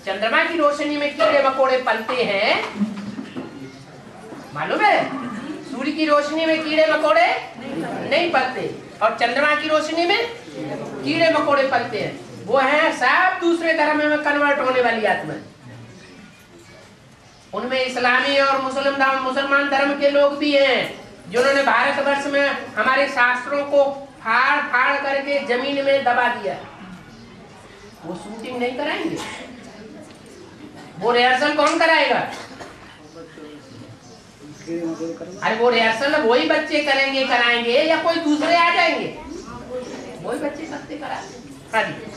चंद्रमा की रोशनी में कीड़े मकोड़े पलते हैं, मालूम है? सूर्य की रोशनी में कीड़े मकोड़े नहीं पलते और चंद्रमा की रोशनी में कीड़े मकोड़े पलते हैं। वो हैं सब दूसरे धर्म में कन्वर्ट होने वाली आत्मा। उनमें इस्लामी और मुसलमान धर्म के लोग भी हैं, जिन्होंने भारतवर्ष में हमारे शास्त्रों को फाड़ फाड़ करके जमीन में दबा दिया। वो शूटिंग नहीं कराएंगे, वो रिहर्सल कौन कराएगा? अरे वो रिहर्सल वही बच्चे करेंगे, कराएंगे या कोई दूसरे आ जाएंगे? वही बच्चे करते कराते। हाँ जी।